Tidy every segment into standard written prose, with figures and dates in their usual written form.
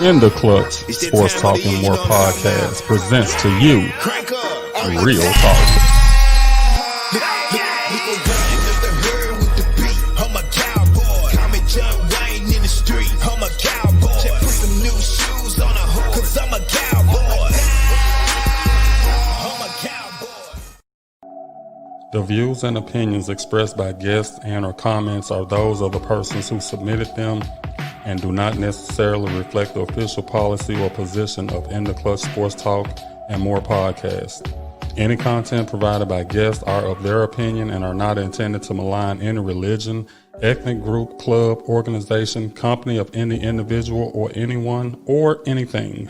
In the Clutch, Sports Talk and More podcast presents to you Real Talk. The views and opinions expressed by guests and or comments are those of the persons who submitted them and do not necessarily reflect the official policy or position of In the Clutch Sports Talk and More podcast. Any content provided by guests are of their opinion and are not intended to malign any religion, ethnic group, club, organization, company of any individual or anyone or anything.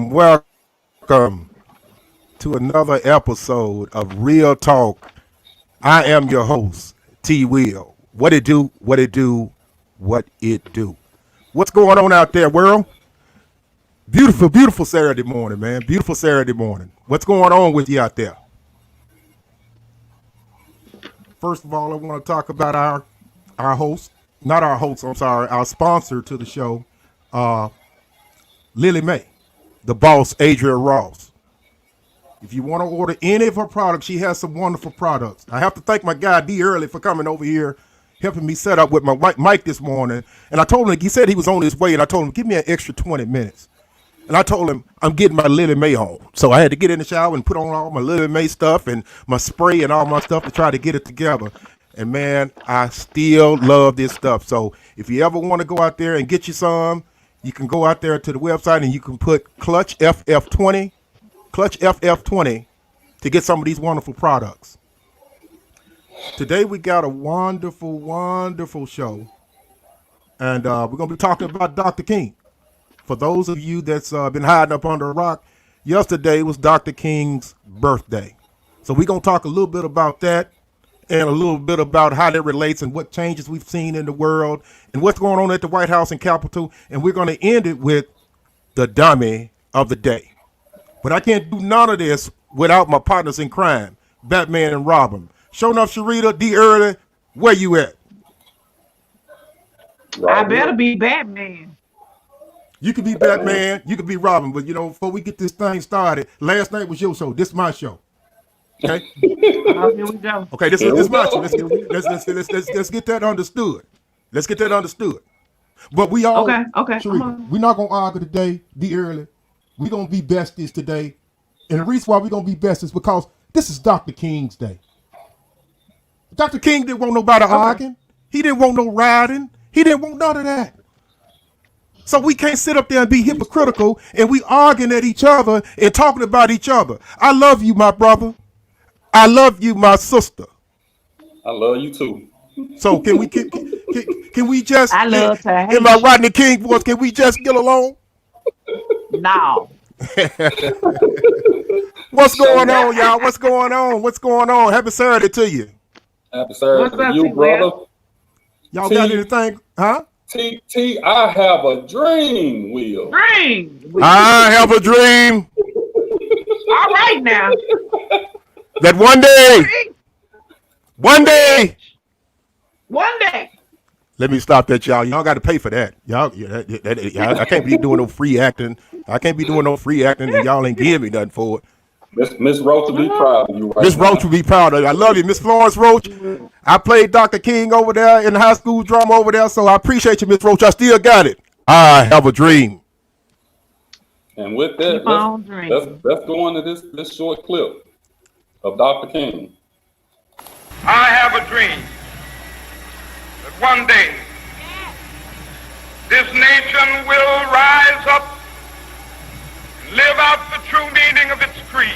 Welcome to another episode of Real Talk. I am your host, T. Will. What it do? What's going on out there, world? Beautiful Saturday morning, man. Beautiful Saturday morning. What's going on with you out there? First of all, I want to talk about our sponsor to the show, Lily Mae, the boss, Adria Ross. If you want to order any of her products, she has some wonderful products. I have to thank my guy, D. Early, for coming over here, helping me set up with my mic this morning. And I told him, he said he was on his way, and I told him, give me an extra 20 minutes. And I told him, I'm getting my Lily Mae on. So I had to get in the shower and put on all my Lily Mae stuff and my spray and all my stuff to try to get it together. And, man, I still love this stuff. So if you ever want to go out there and get you some, you can go out there to the website and you can put Clutch FF20 to get some of these wonderful products. Today we got a wonderful show. And we're going to be talking about Dr. King. For those of you that's been hiding up under a rock, yesterday was Dr. King's birthday. So we're going to talk a little bit about that and a little bit about how that relates and what changes we've seen in the world and what's going on at the White House and Capitol. And we're going to end it with the dummy of the day. But I can't do none of this without my partners in crime, Batman and Robin. Sure enough, Sharita, D. Early, where you at? I better be Batman. You could be Batman, you could be Robin, but before we get this thing started, last night was your show. This is my show. Okay. Here we go. Okay, this is my show. Let's get that understood. Let's get that understood. But we all okay. Sharita, we're not gonna argue today, be early. We're gonna be besties today. And the reason why we're gonna be besties is because this is Dr. King's day. Dr. King didn't want nobody arguing. He didn't want no riding. He didn't want none of that. So we can't sit up there and be hypocritical and we arguing at each other and talking about each other. I love you, my brother. I love you, my sister. I love you too. So can we just? I love to hate in my Rodney King voice, can we just get along? No. What's going on, y'all? What's going on? Happy Saturday to you. Happy Saturday to you, brother. Y'all got anything? Huh? T, I have a dream, Will. I have a dream. All right now. That one day. Let me stop that, y'all. Y'all got to pay for that. Y'all, I can't be doing no free acting. And y'all ain't giving me nothing for it. Miss Roach will be proud of you. Miss Roach will be proud of you. I love you, Miss Florence Roach. I played Dr. King over there in the high school drama over there, so I appreciate you, Miss Roach. I still got it. I have a dream. And with that, Keep on dreaming. let's go into this short clip of Dr. King. I have a dream that one day this nation will rise up and live out the true meaning of its creed.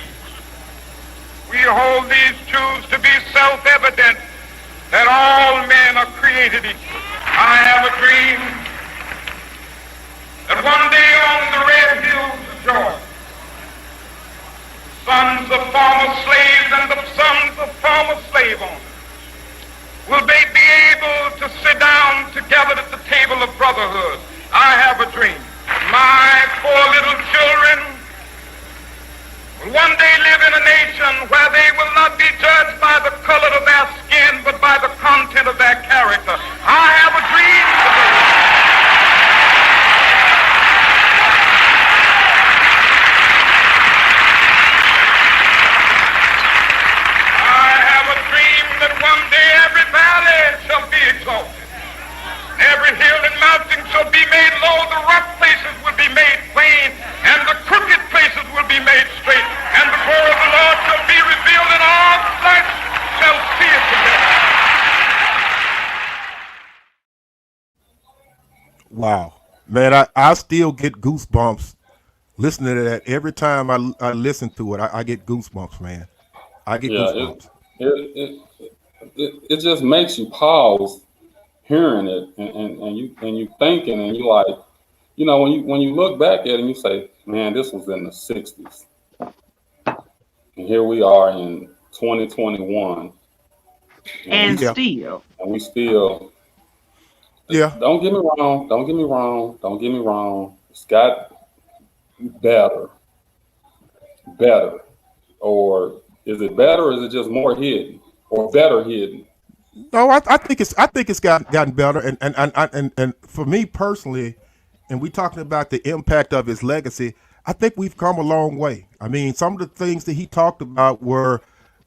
We hold these truths to be self-evident that all men are created equal. I have a dream that one day on the red hills of Georgia, sons of former slaves and the sons of former slave owners will they be able to sit down together at the table of brotherhood. I have a dream. My 4 little children will one day live in a nation where they will not be judged by the color of their skin, but by the content of their character. I have a dream today. That one day every valley shall be exalted, every hill and mountain shall be made low, the rough places will be made plain, and the crooked places will be made straight, and the glory of the Lord shall be revealed, and all flesh shall see it together. Wow, man, I still get goosebumps listening to that. Every time I listen to it, I get goosebumps, man. I get goosebumps. It just makes you pause hearing it, and you thinking, and you like, you know, when you look back at it and you say, man, this was in the 60s, and here we are in 2021, And Yeah. still. and we still. Yeah. Don't get me wrong. It's got better, or is it better, or is it just more hidden, or better hidden? No, I think it's gotten better, and for me personally, and we talking about the impact of his legacy, I think we've come a long way. I mean, some of the things that he talked about were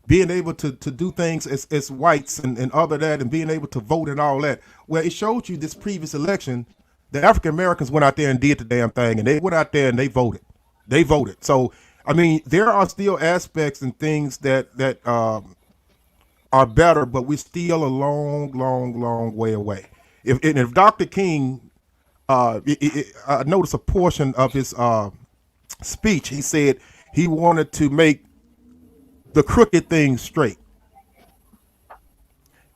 being able to do things as whites and other that, and being able to vote and all that. Well, it showed you this previous election, the African Americans went out there and did the damn thing, and they went out there and they voted. So, I mean, there are still aspects and things that are better, but we're still a long way away. If Dr. King, I noticed a portion of his speech, he said he wanted to make the crooked things straight.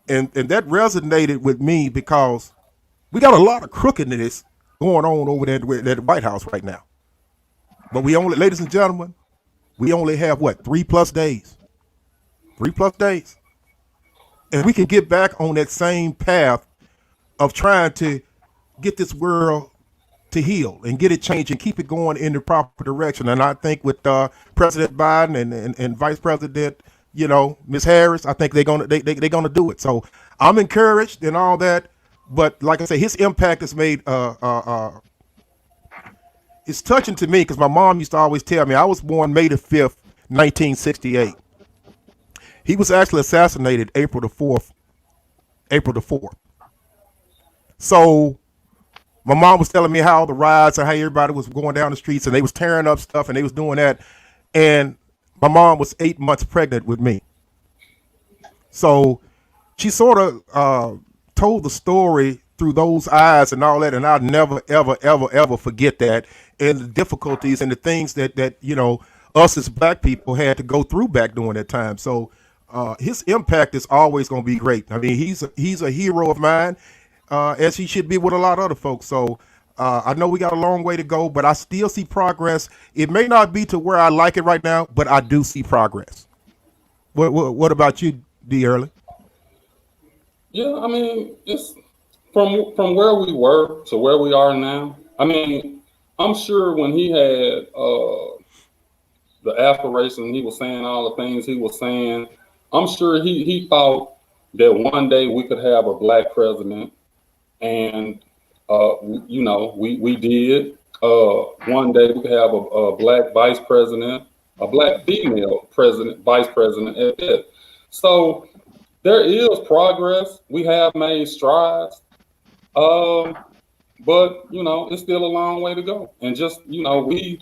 And that resonated with me because we got a lot of crookedness going on over there at the White House right now. But we only, ladies and gentlemen, we only have what, 3+ days? 3+ days. And we can get back on that same path of trying to get this world to heal and get it changed and keep it going in the proper direction. And I think with President Biden and Vice President, Ms. Harris, I think they're gonna do it. So I'm encouraged and all that. But like I say, his impact has made it's touching to me because my mom used to always tell me, I was born May the 5th, 1968. He was actually assassinated April the 4th. So my mom was telling me how the riots and how everybody was going down the streets and they was tearing up stuff and they was doing that. And my mom was 8 months pregnant with me. So she sort of told the story through those eyes and all that. And I'll never, ever forget that, and the difficulties and the things that us as black people had to go through back during that time. So his impact is always going to be great. I mean, he's a hero of mine, as he should be with a lot of other folks. So I know we got a long way to go, but I still see progress. It may not be to where I like it right now, but I do see progress. What about you, D. Early? Yeah, I mean, it's from where we were to where we are now. I mean, I'm sure when he had the aspiration, he was saying all the things he was saying, I'm sure he thought that one day we could have a black president, and we did. One day we could have a black vice president, a black female president, vice president at that. So there is progress. We have made strides. But it's still a long way to go. And just I mean,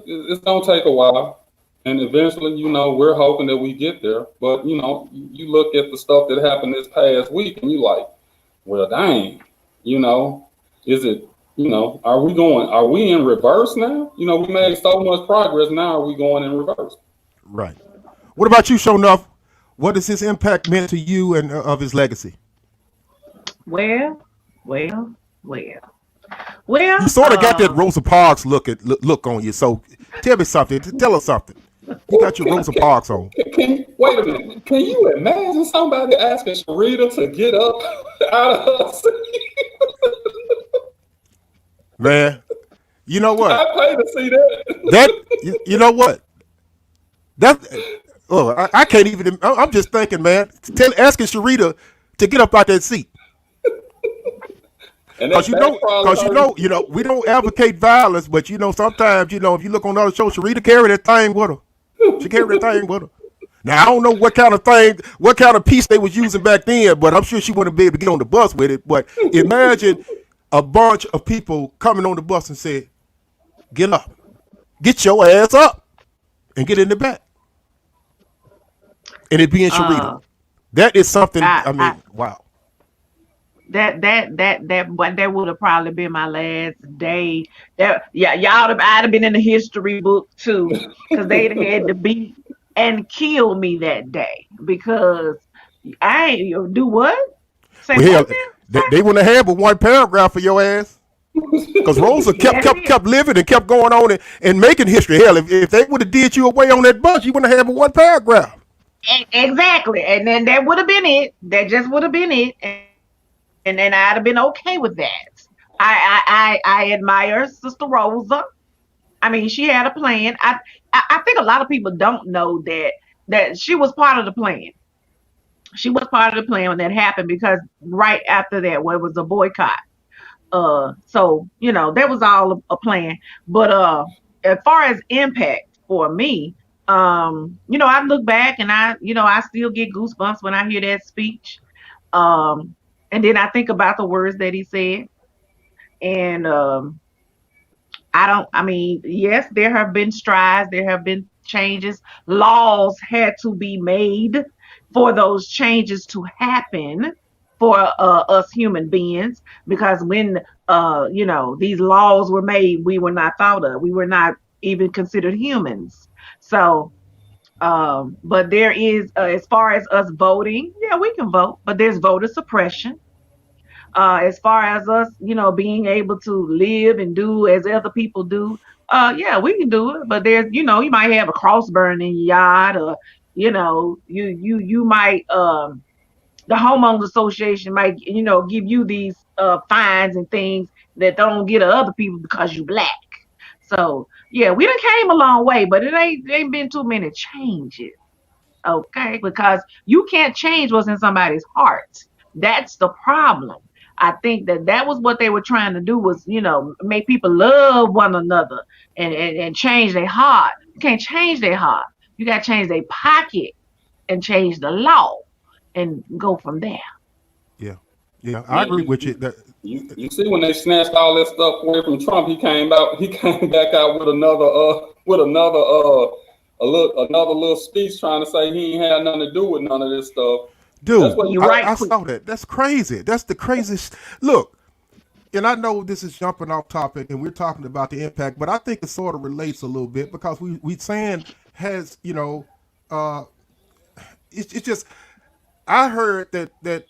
it's gonna take a while. And eventually, we're hoping that we get there. But you look at the stuff that happened this past week and you like, well, dang, is it, are we in reverse now? We made so much progress. Now are we going in reverse? Right. What about you, Shonuff? What has his impact meant to you and of his legacy? Well. You sort of got that Rosa Parks look on you. So tell me something. Tell us something. You got your Rosa Parks on. Wait a minute. Can you imagine somebody asking Sharita to get up out of her seat? Man, you know what? I pay to see that. You know what? I can't even. I'm just thinking, man. Asking Sharita to get up out that seat. Because we don't advocate violence, but sometimes if you look on other shows, Sharita carried that thing with her. She carried that thing with her. Now I don't know what kind of piece they was using back then, but I'm sure she wouldn't be able to get on the bus with it. But imagine a bunch of people coming on the bus and say, "Get up, get your ass up, and get in the back," and it being Sharita. That is something. Wow. That would have probably been my last day. I'd have been in the history book too, because they'd had to beat and kill me that day because I ain't do what? Say well, they wouldn't have had but one paragraph for your ass. Because Rosa kept living and kept going on and making history. Hell, if they would have did you away on that bus, you wouldn't have had but one paragraph. Exactly, and then that would have been it. That just would have been it. And then I'd have been okay with that. I admire Sister Rosa. I mean, she had a plan. I think a lot of people don't know that she was part of the plan. She was part of the plan when that happened because right after that, it was a boycott. So that was all a plan. But as far as impact for me, I look back and I still get goosebumps when I hear that speech. And then I think about the words that he said. And yes, there have been strides, there have been changes. Laws had to be made for those changes to happen for us human beings. Because when, these laws were made, we were not thought of. We were not even considered humans. So, but there is, as far as us voting, yeah, we can vote, but there's voter suppression. As far as us, being able to live and do as other people do, yeah, we can do it. But there's, you might have a cross burn in your yard, or, you might, the homeowners association might, give you these fines and things that don't get to other people because you black. So yeah, we done came a long way, but it ain't been too many changes. Okay, because you can't change what's in somebody's heart. That's the problem. I think that was what they were trying to do was, make people love one another and change their heart. You can't change their heart. You got to change their pocket and change the law and go from there. Yeah, I agree with you. You see, when they snatched all that stuff away from Trump, he came back out with another little speech trying to say he ain't had nothing to do with none of this stuff. Dude, I saw that. That's crazy. That's the craziest. Look, and I know this is jumping off topic, and we're talking about the impact, but I think it sort of relates a little bit because we saying has, it's just, I heard that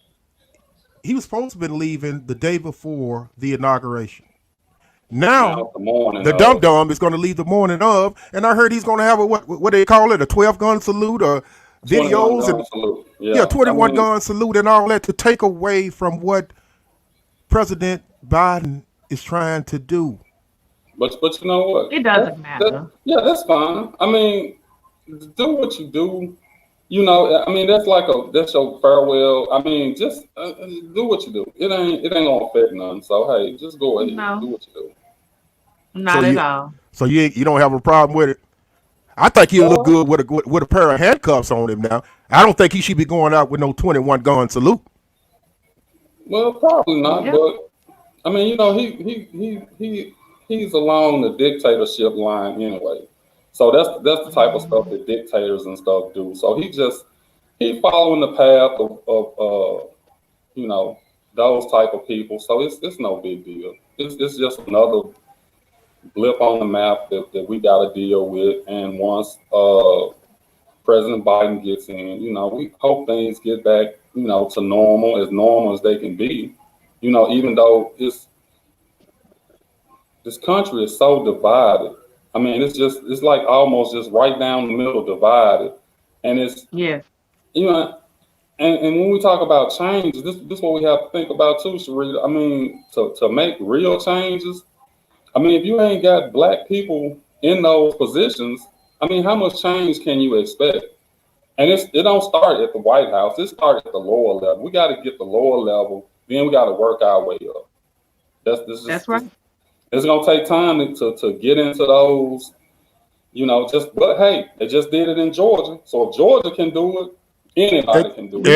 he was supposed to be leaving the day before the inauguration. Now, the dum-dum is going to leave the morning of, and I heard he's going to have what they call it, a 12-gun salute or videos and salute. Yeah, 21-gun salute and all that to take away from what President Biden is trying to do. But you know what? It doesn't matter. That's fine. I mean, do what you do. That's your farewell. I mean, just do what you do. It ain't gonna affect nothing. So hey, just go ahead and do what you do. Not at all. So you don't have a problem with it? I think he'll look good with a pair of handcuffs on him now. I don't think he should be going out with no 21 gun salute. Well, probably not, Yeah. but I mean, you know, he's along the dictatorship line anyway. So that's the type of stuff that dictators and stuff do. So he following the path of you know, those type of people. So it's no big deal. It's just another blip on the map that we got to deal with. And once President Biden gets in, you know, we hope things get back, you know, to normal as they can be. You know, even though this country is so divided. I mean, it's like almost just right down the middle divided. And it's, Yes. you know, and when we talk about change, this what we have to think about too, Sharita. I mean, to make real changes, I mean, if you ain't got black people in those positions, I mean, how much change can you expect? And it don't start at the White House. It starts at the lower level. We got to get the lower level, then we got to work our way up. That's right. It's gonna take time to get into those, you know. But hey, they just did it in Georgia. So if Georgia can do it, anybody can do it.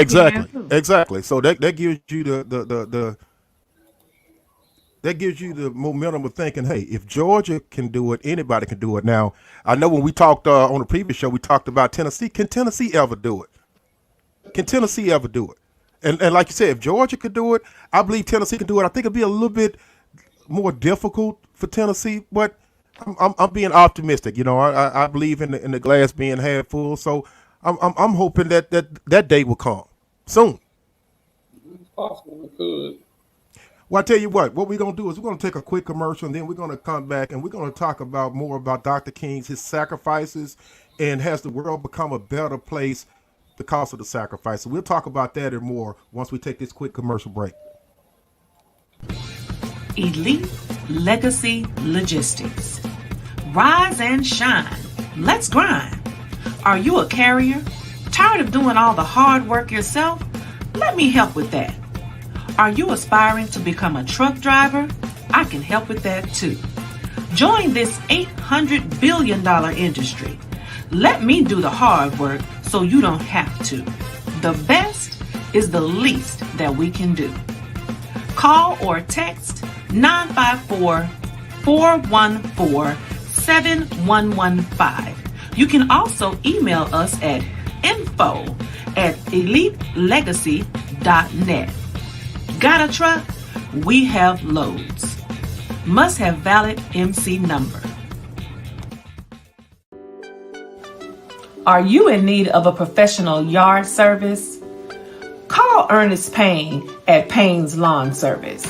Exactly. So that gives you the that gives you the momentum of thinking, hey, if Georgia can do it, anybody can do it. Now, I know when we talked on the previous show, we talked about Tennessee. Can Tennessee ever do it? Can Tennessee ever do it? And like you said, if Georgia could do it, I believe Tennessee can do it. I think it'd be a little bit more difficult for Tennessee, but I'm being optimistic. You know, I believe in the glass being half full. So I'm hoping that day will come soon. It's possible it could. Well, I tell you what we're going to do is we're going to take a quick commercial, and then we're going to come back and we're going to talk about more about Dr. King's, his sacrifices, and has the world become a better place because of the sacrifice. So we'll talk about that and more once we take this quick commercial break. Elite Legacy Logistics. Rise and shine. Let's grind. Are you a carrier? Tired of doing all the hard work yourself? Let me help with that. Are you aspiring to become a truck driver? I can help with that too. Join this $800 billion industry. Let me do the hard work so you don't have to. The best is the least that we can do. Call or text 954-414-7115. You can also email us at info@elitelegacy.net. Got a truck? We have loads. Must have valid MC number. Are you in need of a professional yard service? Call Ernest Payne at Payne's Lawn Service.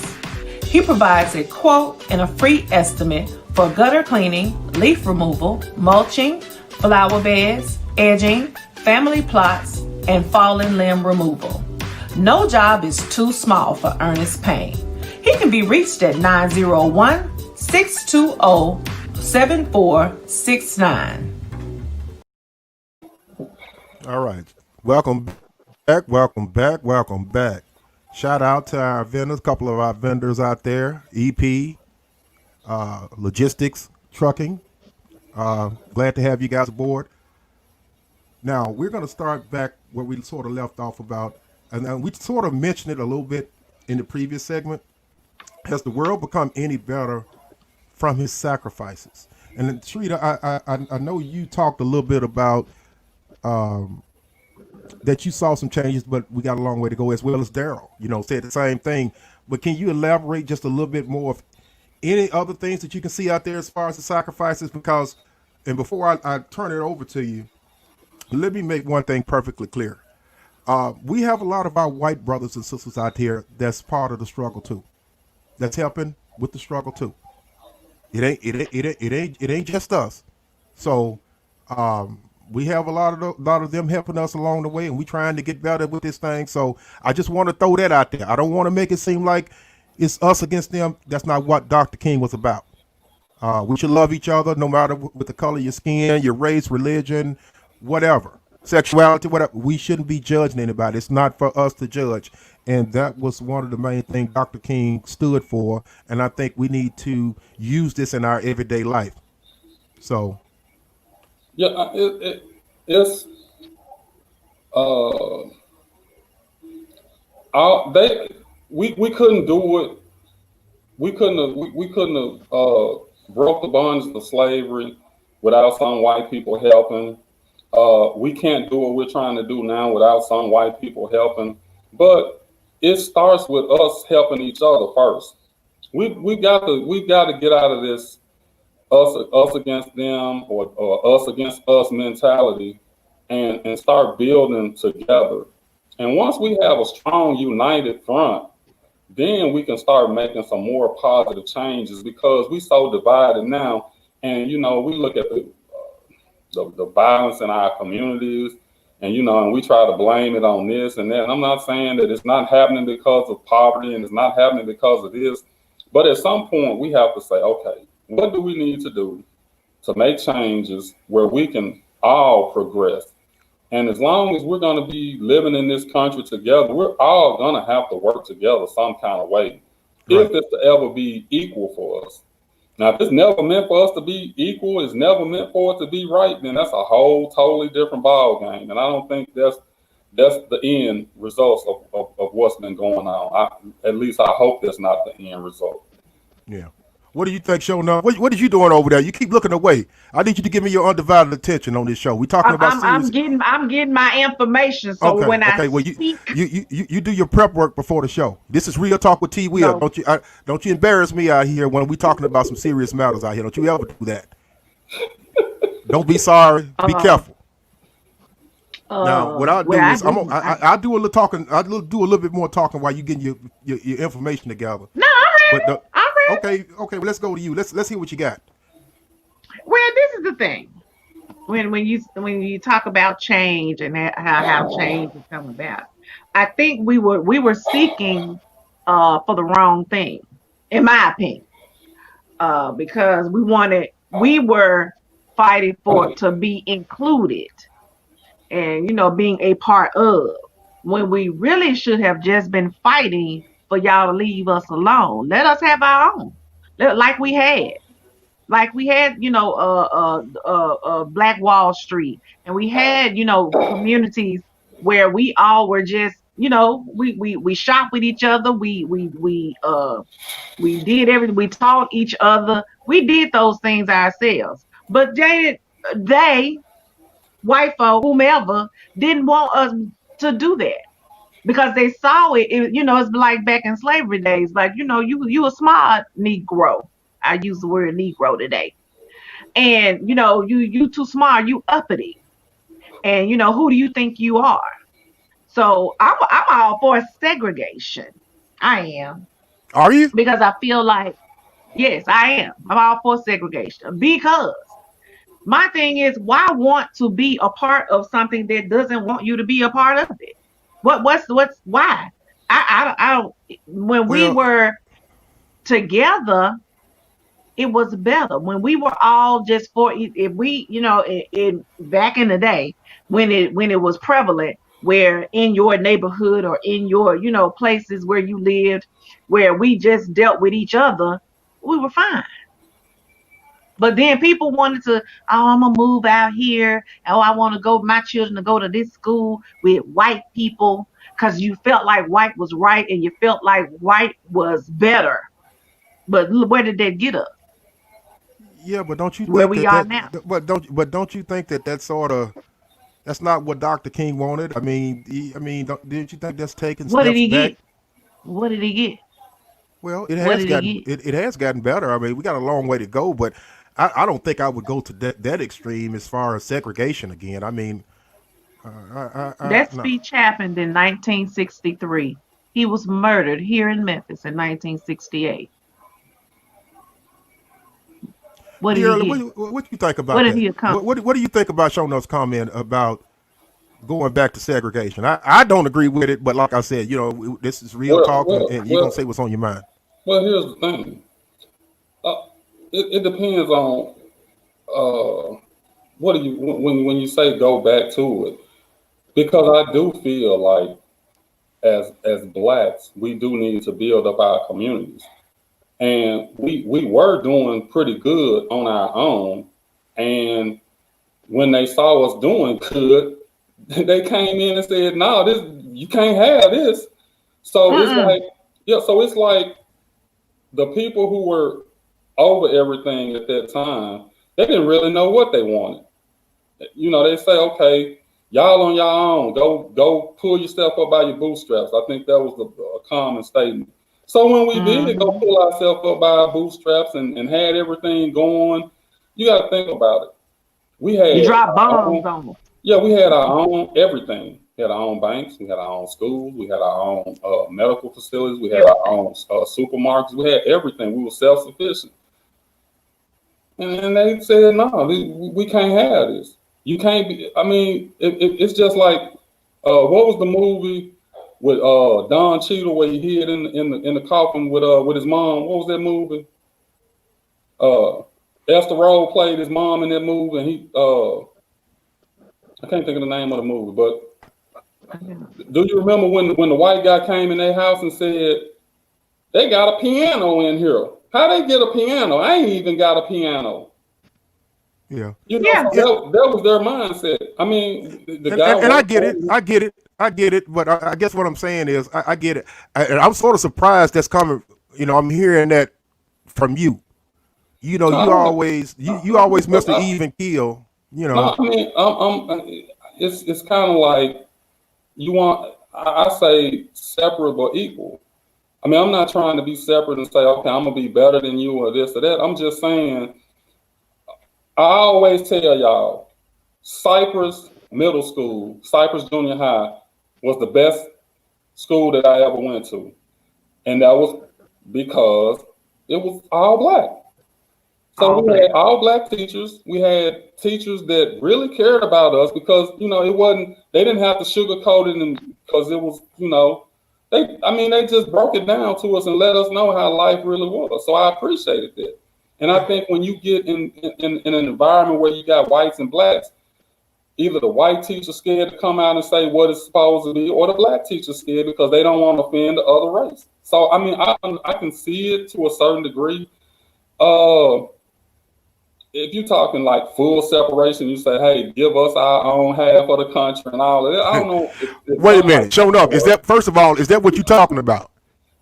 He provides a quote and a free estimate for gutter cleaning, leaf removal, mulching, flower beds, edging, family plots, and fallen limb removal. No job is too small for Ernest Payne. He can be reached at 901-620-7469. All right. Welcome back. Shout out to our vendors, a couple of our vendors out there, EP, Logistics, Trucking. Glad to have you guys aboard. Now, we're going to start back where we sort of left off about, and we sort of mentioned it a little bit in the previous segment. Has the world become any better from his sacrifices? And then, Sharita, I know you talked a little bit about that you saw some changes, but we got a long way to go, as well as Daryl, said the same thing. But can you elaborate just a little bit more of any other things that you can see out there as far as the sacrifices? Because, and before I turn it over to you, let me make one thing perfectly clear. We have a lot of our white brothers and sisters out here that's part of the struggle too. That's helping with the struggle too. It ain't just us. So we have a lot of them helping us along the way, and we trying to get better with this thing. So I just want to throw that out there. I don't want to make it seem like it's us against them. That's not what Dr. King was about. We should love each other, no matter with the color of your skin, your race, religion, whatever, sexuality, whatever. We shouldn't be judging anybody. It's not for us to judge. And that was one of the main things Dr. King stood for. And I think we need to use this in our everyday life. So. Yeah, it's uh, all, they we couldn't do it. We couldn't have broke the bonds of slavery without some white people helping. We can't do what we're trying to do now without some white people helping. But it starts with us helping each other first. We got to get out of this us against them or us against us mentality and start building together. And once we have a strong united front, then we can start making some more positive changes because we so divided now. And we look at the violence in our communities, and and we try to blame it on this and that. And I'm not saying that it's not happening because of poverty and it's not happening because of this, but at some point we have to say, okay, what do we need to do to make changes where we can all progress? And as long as we're going to be living in this country together, we're all going to have to work together some kind of way, if it's to ever be equal for us. Now, if it's never meant for us to be equal, it's never meant for it to be right, then that's a whole totally different ball game. And I don't think that's the end results of what's been going on. At least I hope that's not the end result. Yeah. What do you think, Show Enough? What are you doing over there? You keep looking away. I need you to give me your undivided attention on this show. We're talking about I'm getting my information. So okay, when I well, speak, you do your prep work before the show. This is Real Talk with T. Will. No. Don't you embarrass me out here when we talking about some serious matters out here. Don't you ever do that. Don't be sorry. Be careful. Now, what I'll do is I'll do a little talking. I'll do a little bit more talking while you getting your information together. No, I'm ready. Okay. Well, let's go to you. Let's hear what you got. Well, this is the thing. When you talk about change and how change is coming about, I think we were seeking for the wrong thing, in my opinion, because we were fighting to be included and being a part of, when we really should have just been fighting for y'all to leave us alone. Let us have our own, like we had. Like we had, Black Wall Street, and we had, communities where we all were just, we shop with each other. We did everything. We taught each other. We did those things ourselves. But they, white folk, whomever, didn't want us to do that because they saw it. It's like back in slavery days. Like, you a smart Negro. I use the word Negro today. And, you too smart, you uppity. And, who do you think you are? So I'm all for segregation. I am. Are you? Because I feel like, yes, I am. I'm all for segregation. Because my thing is, why want to be a part of something that doesn't want you to be a part of it? Why? I don't, when we were together, it was better. When we were all just if we, in back in the day when it was prevalent, where in your neighborhood or in your, places where you lived, where we just dealt with each other, we were fine. But then people wanted to, I'm gonna move out here. Oh, I want my children to go to this school with white people, because you felt like white was right and you felt like white was better. But where did that get us? Yeah, but don't you think where we are now? Don't you think that's not what Dr. King wanted? I mean, didn't you think that's taking what steps did he back? Get? What did he get? Well, it has gotten better. I mean, we got a long way to go, but I don't think I would go to that extreme as far as segregation again. I mean, that speech happened in 1963. He was murdered here in Memphis in 1968. What do you think about that? What do you think about Shona's comment about going back to segregation? I don't agree with it, but like I said, this is real talk, and you're gonna say what's on your mind. Well, here's the thing. It depends on what do you when you say go back to it, because I do feel like as blacks we do need to build up our communities. And we were doing pretty good on our own. And when they saw us doing good, they came in and said, "No, this you can't have this." So it's Mm-mm. like, yeah. So it's like the people who were over everything at that time, they didn't really know what they wanted. You know, they say, "Okay, y'all on your own. Go pull yourself up by your bootstraps." I think that was a common statement. So when we did go Mm-hmm. pull ourselves up by our bootstraps and had everything going, you got to think about it. We You had drop our bombs own, on them. yeah, we had our own everything. We had our own banks, we had our own schools, we had our own medical facilities, we had our Everything. own supermarkets, we had everything. We were self sufficient. And they said, no, we can't have this. You can't be. I mean, it's just like what was the movie with Don Cheadle where he hid in the coffin with his mom? What was that movie? Uh, Esther Roll played his mom in that movie, and he I can't think of the name of the movie, but do you remember when the white guy came in their house and said they got a piano in here? How they get a piano? I ain't even got a piano. Yeah. You know, Yeah. so that was their mindset. I mean, the and, guy and, and I worked get for it. him. I get it. But I guess what I'm saying is I get it. And I'm sort of surprised that's coming. I'm hearing that from you. You No, always you no, always because Mr. Even Keel. no, I mean, it's kind of like you want. I say separate but equal. I mean, I'm not trying to be separate and say, okay, I'm gonna be better than you or this or that. I'm just saying. I always tell y'all, Cypress Middle School, Cypress Junior High, was the best school that I ever went to, and that was because it was all black. So All we had black. all black teachers. We had teachers that really cared about us because it wasn't. They didn't have to sugarcoat it, and because it was they. I mean, they just broke it down to us and let us know how life really was. So I appreciated that. And I think when you get in an environment where you got whites and blacks, either the white teacher scared to come out and say what it's supposed to be, or the black teacher scared because they don't want to offend the other race. So I mean, I can see it to a certain degree. Uh, if you're talking like full separation, you say, "Hey, give us our own half of the country and all of that." I don't know if Wait a something like minute. Showing up. Is that. that first of all? Is that what you're talking about?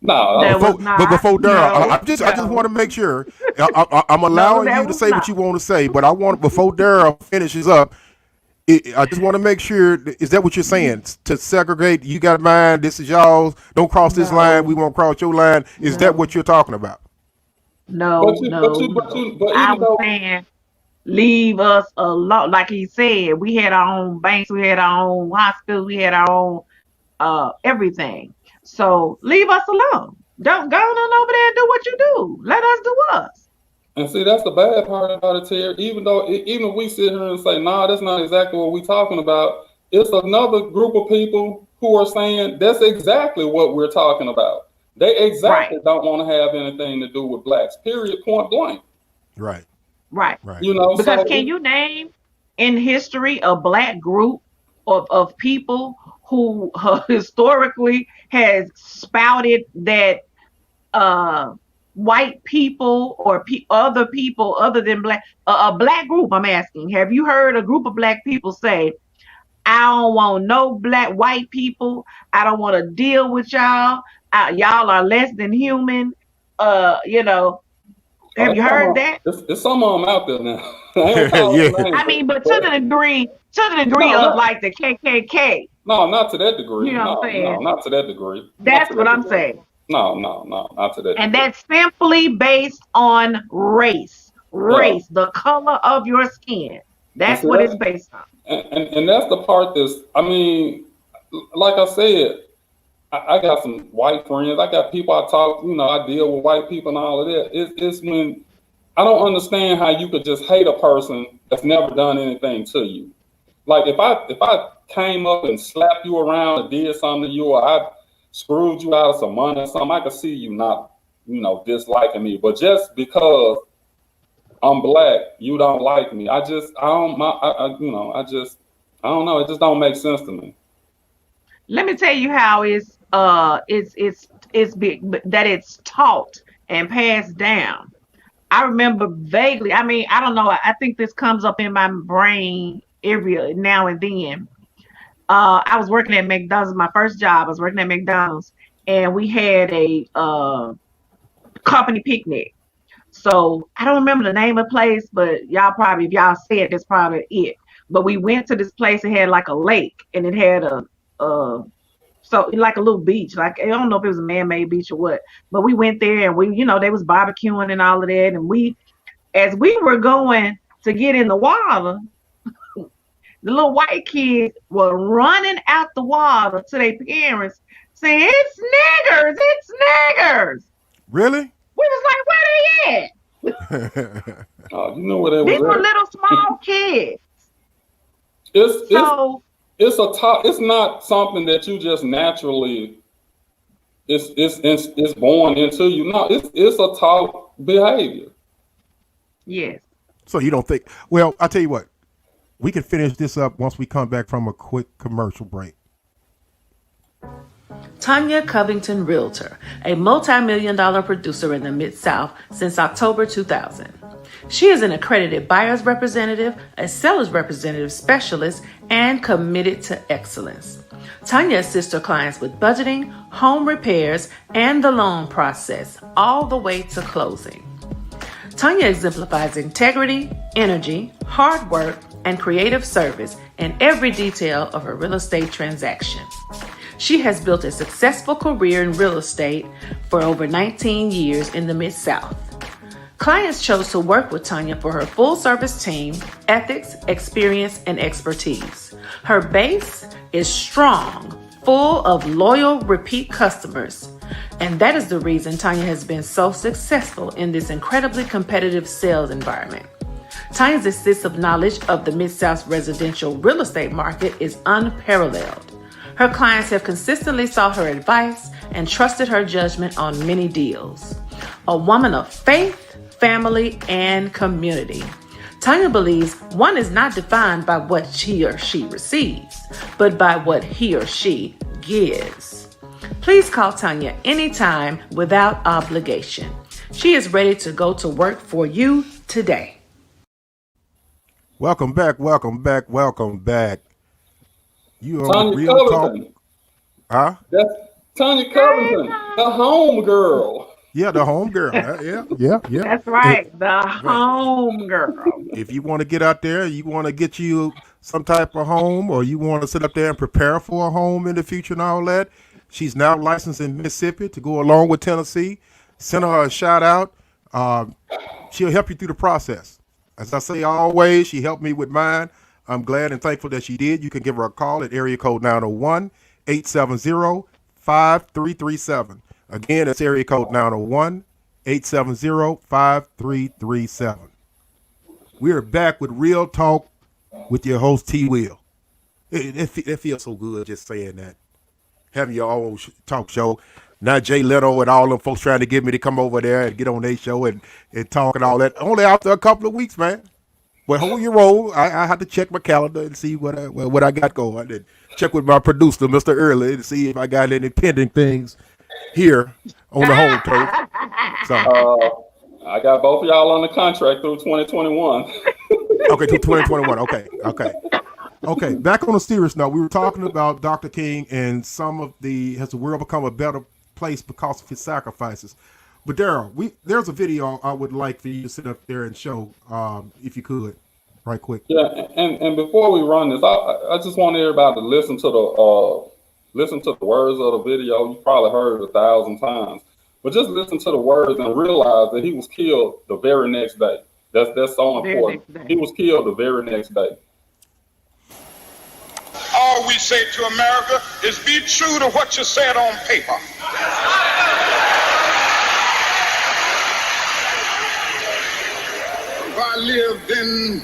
No, That was not. Before Daryl, No. I just want No. to make sure I'm No, allowing you that to was say what not. you want to say, but I want before Daryl finishes up. I just want to make sure. Is that what you're saying? To segregate, you got mine. This is y'all's. Don't cross this line. No. We won't cross your line. Is that what No. you're talking about? No. No. No. but I even was though, saying leave us alone. Like he said, we had our own banks, we had our own hospitals, we had our own everything. So leave us alone. Don't go on over there and do what you do. Let us do us. and see, that's the bad part about it, Terry. Even though, even if we sit here and say, "Nah, that's not exactly what we're talking about," it's another group of people who are saying that's exactly what we're talking about. They Right. exactly don't want to have anything to do with blacks. Period. Point blank. Right. Right. Right. Because So can you name in history a black group of people who historically has spouted that uh white people or other people other than black a black group, I'm asking, have you heard a group of black people say, I don't want no black white people, I don't want to deal with y'all, y'all are less than human, you know, have it's you some heard of that? it's some of them out there now. I ain't gonna call Yeah. them names, I mean, but but to the degree no, of not like the KKK, no, not to that degree. you know what I'm No, saying? not to that degree. Not to That's what that I'm degree. saying. No, not to that And degree. that's simply based on race. Yeah, Race, the color of your skin. and That's see what it's that, based on. and that's the part that's. I mean, like I said, I got some white friends. I got people I talk. I deal with white people and all of that. It's when I don't understand how you could just hate a person that's never done anything to you. Like if I came up and slapped you around or did something to you, or I screwed you out of some money or something, I could see you not, disliking me. But just because I'm black, you don't like me. I don't, I don't know. It just don't make sense to me. Let me tell you how it's big that it's taught and passed down. I remember vaguely. I mean, I don't know. I think this comes up in my brain every now and then. I was working at McDonald's. My first job, I was working at McDonald's, and we had a company picnic. So I don't remember the name of the place, but y'all probably, if y'all say it, that's probably it. But we went to this place. It had like a lake, and it had so like a little beach. Like I don't know if it was a man-made beach or what, but we went there and we, they was barbecuing and all of that. And as we were going to get in the water, the little white kids were running out the water to their parents saying, "It's niggers, it's niggers." Really? We was like, "Where they at?" You know where they These were was at. little small kids. It's So it's not something that you just naturally it's born into you. No, it's a taught behavior. yes. So you don't think? Well, I'll tell you what. We can finish this up once we come back from a quick commercial break. Tanya Covington Realtor, a multi-million-dollar producer in the Mid-South since October 2000. She is an accredited buyer's representative, a seller's representative specialist, and committed to excellence. Tanya assists her clients with budgeting, home repairs, and the loan process, all the way to closing. Tanya exemplifies integrity, energy, hard work, and creative service in every detail of her real estate transaction. She has built a successful career in real estate for over 19 years in the Mid-South. Clients chose to work with Tanya for her full-service team, ethics, experience, and expertise. Her base is strong, full of loyal, repeat customers. And that is the reason Tanya has been so successful in this incredibly competitive sales environment. Tanya's extensive knowledge of the Mid-South residential real estate market is unparalleled. Her clients have consistently sought her advice and trusted her judgment on many deals. A woman of faith, family, and community. Tanya believes one is not defined by what he or she receives, but by what he or she gives. Please call Tanya anytime without obligation. She is ready to go to work for you today. Welcome back. You are Tanya Real Talk. Covington. Huh? That's Tanya Covington, the home girl. Yeah, the home girl. Yeah. That's right. The home girl. If you want to get out there, you want to get you some type of home, or you want to sit up there and prepare for a home in the future and all that, she's now licensed in Mississippi to go along with Tennessee. Send her a shout out. She'll help you through the process. As I say always, she helped me with mine. I'm glad and thankful that she did. You can give her a call at area code 901-870-5337. Again, it's area code 901-870-5337. We are back with Real Talk with your host, T. Will. It feels so good just saying that. Having your own talk show. Not Jay Leno and all them folks trying to get me to come over there and get on their show and talk and all that. Only after a couple of weeks, man. But hold your roll. I had to check my calendar and see what I got going. And check with my producer, Mr. Early, to see if I got any pending things here on the home turf. So I got both of y'all on the contract through 2021. okay, to 2021. Okay. Back on a serious note, we were talking about Dr. King and has the world become a better place because of his sacrifices? But Daryl, there's a video I would like for you to sit up there and show, if you could, right quick. Yeah, and before we run this, I just want everybody to listen to the words of the video. You probably heard it 1,000 times, but just listen to the words and realize that he was killed the very next day. That's so important. He was killed the very next day. All we say to America is be true to what you said on paper. If I lived in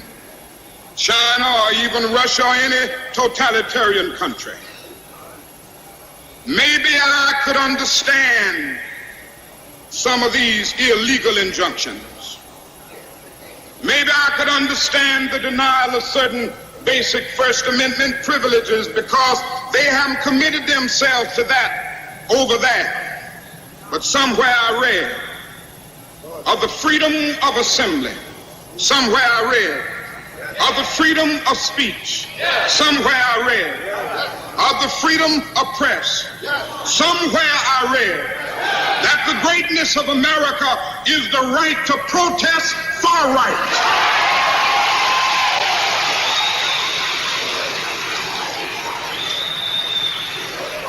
China or even Russia or any totalitarian country, maybe I could understand some of these illegal injunctions. Maybe I could understand the denial of certain basic First Amendment privileges because they haven't committed themselves to that over there. But somewhere I read of the freedom of assembly. Somewhere I read of the freedom of speech. Somewhere I read of the freedom of press. Somewhere I read that the greatness of America is the right to protest far right.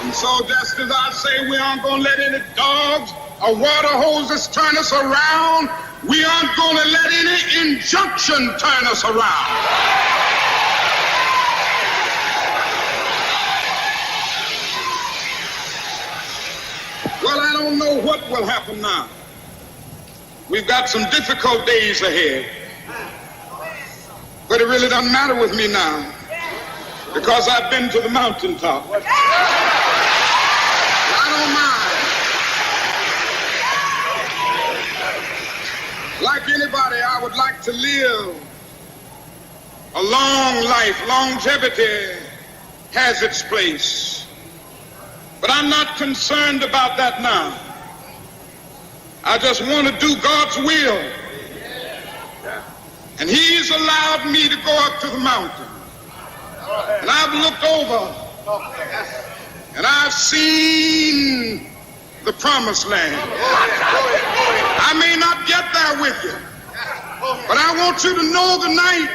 And so just as I say we aren't going to let any dogs or water hoses turn us around, we aren't going to let any injunction turn us around. Well, I don't know what will happen now. We've got some difficult days ahead. But it really doesn't matter with me now, because I've been to the mountaintop. I don't mind. Like anybody, I would like to live a long life. Longevity has its place. But I'm not concerned about that now. I just want to do God's will. And He's allowed me to go up to the mountain. And I've looked over and I've seen the promised land. I may not get there with you, but I want you to know tonight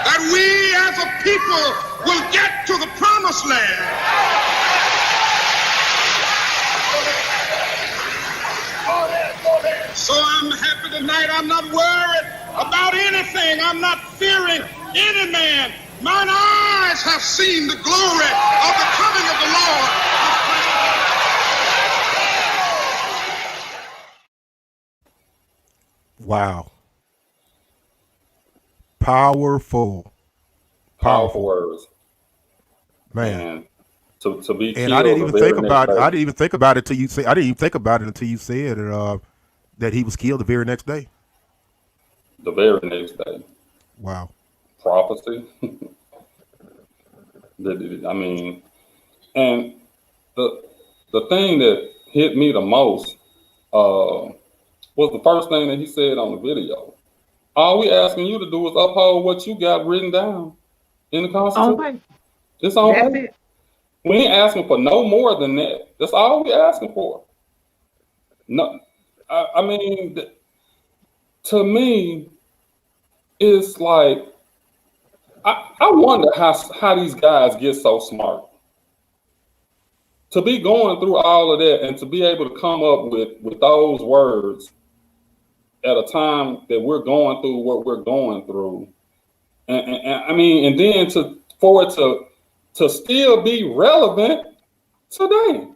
that we as a people will get to the promised land. So I'm happy tonight. I'm not worried about anything. I'm not fearing any man. Mine eyes have seen the glory of the coming of the Lord. Wow. Powerful. Powerful words, Man. and to be And killed I didn't the even very think about next it. day. I didn't even think about it till you say. I didn't even think about it until you said that he was killed the very next day. The very next day. Wow. Prophecy. I mean, and the thing that hit me the most was the first thing that he said on the video. All we asking you to do is uphold what you got written down in the On Constitution. paper. It's on That's paper. it. We ain't asking for no more than that. That's all we asking for. No, I mean, to me, it's like I wonder how these guys get so smart to be going through all of that and to be able to come up with those words at a time that we're going through what we're going through, and I mean, and then for it to still be relevant today,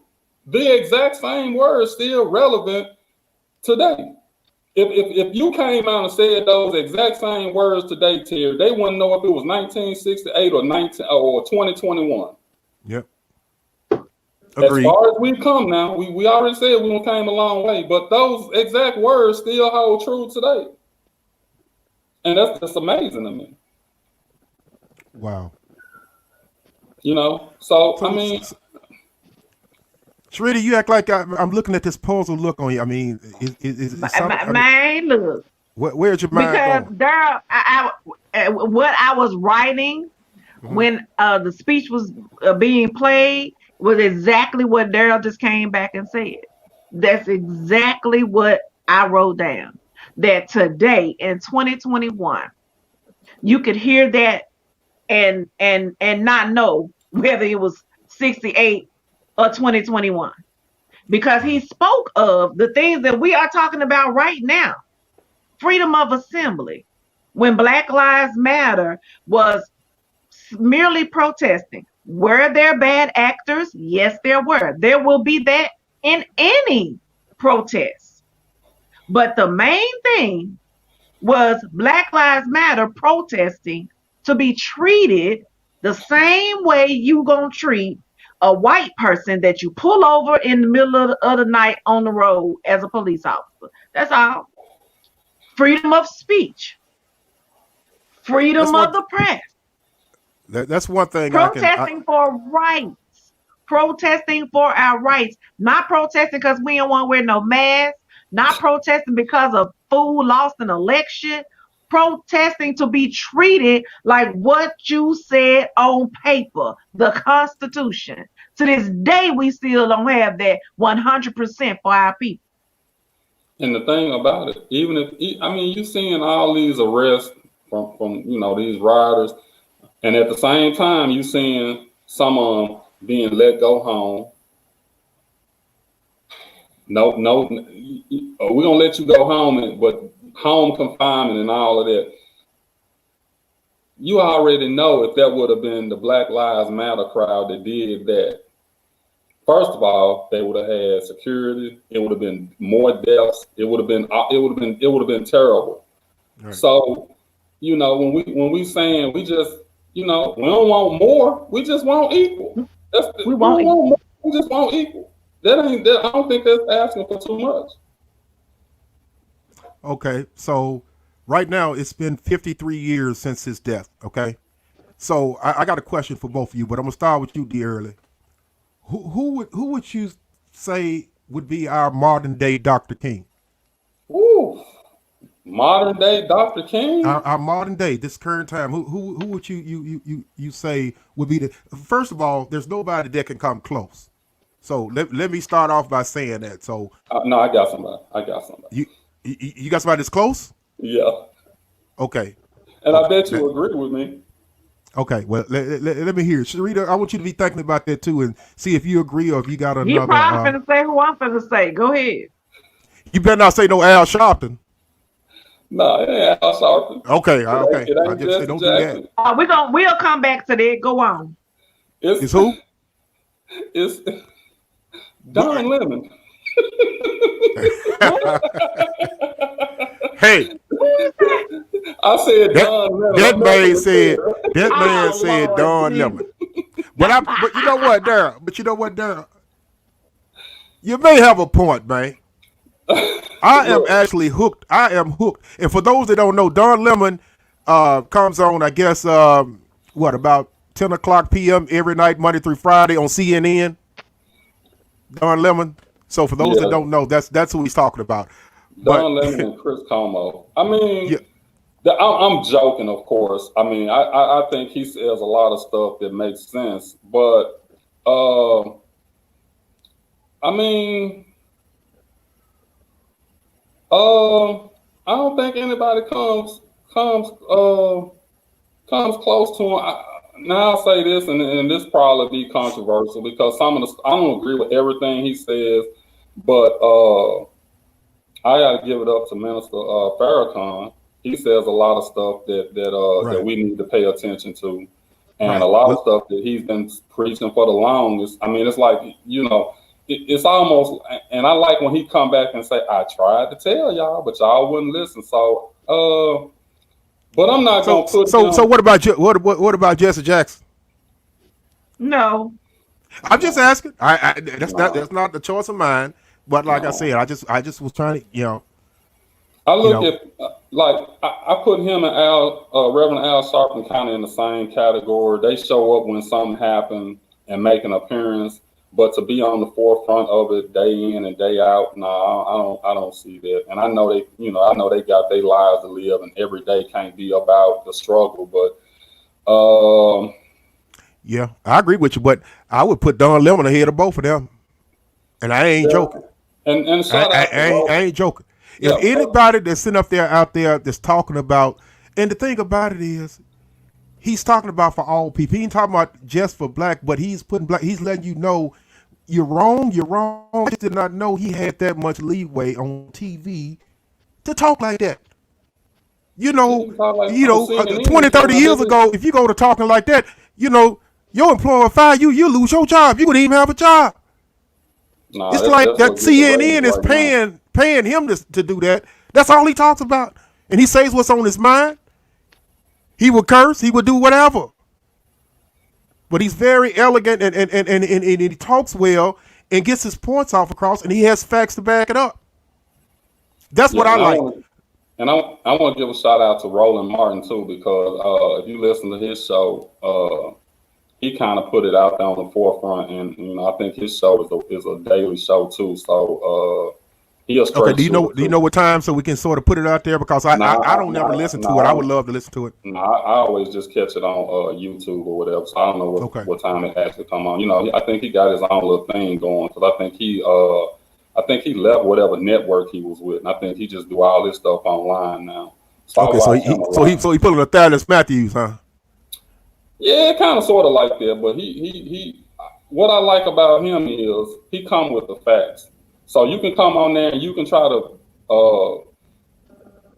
the exact same words still relevant today. If you came out and said those exact same words today, Terry, they wouldn't know if it was 1968 or 2021. Yep. As Agreed. far as we've come now, we already said we came a long way, but those exact words still hold true today. And that's just amazing to me. Wow. You know? So I mean, Sharita, you act like I'm looking at this puzzled look on you. I mean, is something, I mean, Man, look. where's your mind Because going? there, what I was writing when the speech was being played was exactly what Daryl just came back and said. That's exactly what I wrote down. That today in 2021, you could hear that and not know whether it was 68 or 2021, because he spoke of the things that we are talking about right now. Freedom of assembly, when Black Lives Matter was merely protesting. Were there bad actors? Yes, there were. There will be that in any protest. But the main thing was Black Lives Matter protesting to be treated the same way you gonna treat a white person that you pull over in the middle of the night on the road as a police officer. That's all. Freedom of speech. Freedom of the press. That's one thing. Protesting for rights. Protesting for our rights. Not protesting because we don't want to wear no mask. Not protesting because a fool lost an election protesting to be treated like what you said on paper, the Constitution. To this day, we still don't have that 100% for our people. And the thing about it, even if I mean, you seeing all these arrests from these rioters, and at the same time, you seeing some of them being let go home. No, we're gonna let you go home, but home confinement and all of that. You already know if that would have been the Black Lives Matter crowd that did that. First of all, they would have had security. It would have been more deaths. It would have been terrible. Right. So, when we saying we just, we don't want more. We just want equal. We want equal. More. We just want equal. That. I don't think that's asking for too much. Okay, so right now it's been 53 years since his death. Okay, so I got a question for both of you, but I'm gonna start with you, D. Early. Who would you say would be our modern day Dr. King? Ooh, modern day Dr. King. Our modern day, this current time. Who would you say would be the? First of all, there's nobody that can come close. So let me start off by saying that. So no, I got somebody. You got somebody that's close? Yeah. Okay. And I bet you agree with me. Okay, well, let me hear it. Sharita, I want you to be thinking about that too and see if you agree or if you got another. You probably finna say who I'm finna say. Go ahead. You better not say no Al Sharpton. No, it ain't Al Sharpton. Okay, okay. It I just say don't do that. We'll come back to that. Go on. It's who? It's Don Lemon. Hey, I said Don Lemon. That man said Don Lemon. But you know what, Darryl? You may have a point, man. I am actually hooked. I am hooked. And for those that don't know, Don Lemon comes on, I guess, about 10 o'clock p.m. every night, Monday through Friday on CNN. Don Lemon. So for those that don't know, that's who he's talking about. Don Lemon and Chris Como. I mean, I'm joking, of course. I mean, I think he says a lot of stuff that makes sense, but I mean, I don't think anybody comes close to him. Now I'll say this, and this probably be controversial because I don't agree with everything he says, but I got to give it up to Minister Farrakhan. He says a lot of stuff that we need to pay attention to, and a lot of stuff that he's been preaching for the longest. I mean, it's like it's almost, and I like when he come back and say, "I tried to tell y'all, but y'all wouldn't listen." So, but I'm not gonna put. So what about Jesse Jackson? No, I'm just asking. That's not the choice of mine. But like I said, I just was trying to, I look at I put him and Reverend Al Sharpton kind of in the same category. They show up when something happens and make an appearance, but to be on the forefront of it day in and day out, no, I don't see that. And I know they got their lives to live, and every day can't be about the struggle. But yeah, I agree with you. But I would put Don Lemon ahead of both of them, and I ain't joking. And shout out I ain't joking. If anybody that's sitting out there that's talking about, and the thing about it is, he's talking about for all people. He ain't talking about just for black, but he's putting black. He's letting you know you're wrong. You're wrong. I just did not know he had that much leeway on TV to talk like that. 20, 30 years ago, if you go to talking like that, your employer fire you, you lose your job. You wouldn't even have a job. No, it's like that CNN is paying him to do that. That's all he talks about. And he says what's on his mind. He would curse. He would do whatever. But he's very elegant and he talks well and gets his points off across, and he has facts to back it up. That's what I like. I want to give a shout out to Roland Martin too, because if you listen to his show, he kind of put it out there on the forefront, and I think his show is a daily show too. So He a Okay. straight Do you know? shooter Do you too. know what time so we can sort of put it out there? Because I Nah, I don't never nah, listen to it. I nah. would love to listen to it. No, I always just catch it on YouTube or whatever. So I don't know Okay. what time it actually come on. You know, I think he got his own little thing going because I think he left whatever network he was with, and I think he just do all this stuff online now. So I Okay. So watch him a lot. he pulling a Thaddeus Matthews, huh? Yeah, kind of sort of like that, but he what I like about him is he come with the facts. So you can come on there and you can try to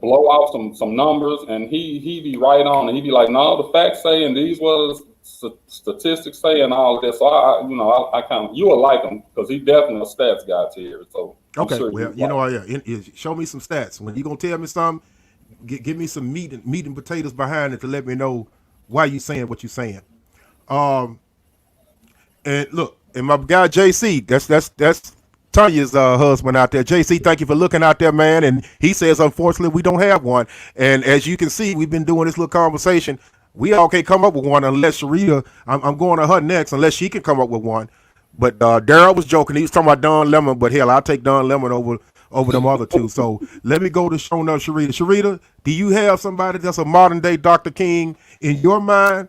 blow out some numbers, and he be right on, and he be like, no, the facts say, and these was statistics say, and all of that. So I kind of, you will like him because he definitely a stats guy to here. So I'm Okay. sure Well, you like him. show me some stats. When you gonna tell me something, give me some meat and potatoes behind it to let me know why you saying what you saying. And look, and my guy JC, that's Tanya's husband out there. JC, thank you for looking out there, man. And he says, unfortunately, we don't have one. And as you can see, we've been doing this little conversation. We all can't come up with one unless Sharita, I'm going to her next, unless she can come up with one. But Daryl was joking. He was talking about Don Lemon, but hell, I'll take Don Lemon over them other two. So let me go to showing up Sharita. Sharita, do you have somebody that's a modern day Dr. King in your mind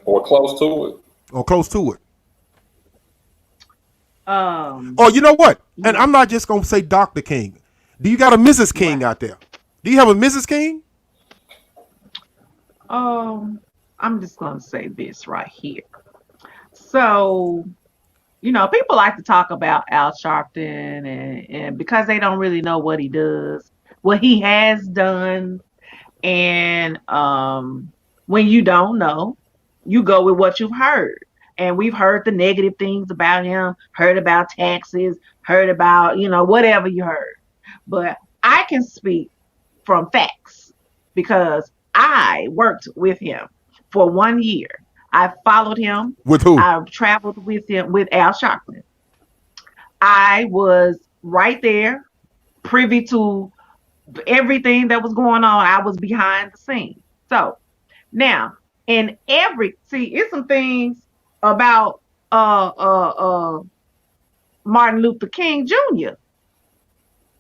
Or close to it. or close to it? Um, Oh, you know what? And I'm not just gonna say Dr. King. Do you got a Mrs. King out there? Do you have a Mrs. King? I'm just gonna say this right here. So, people like to talk about Al Sharpton and because they don't really know what he does, what he has done, and when you don't know, you go with what you've heard. And we've heard the negative things about him, heard about taxes, heard about, whatever you heard. But I can speak from facts because I worked with him for 1 year. I followed him. With who? I traveled with him with Al Sharpton. I was right there, privy to everything that was going on. I was behind the scenes. So now, it's some things about Martin Luther King Jr.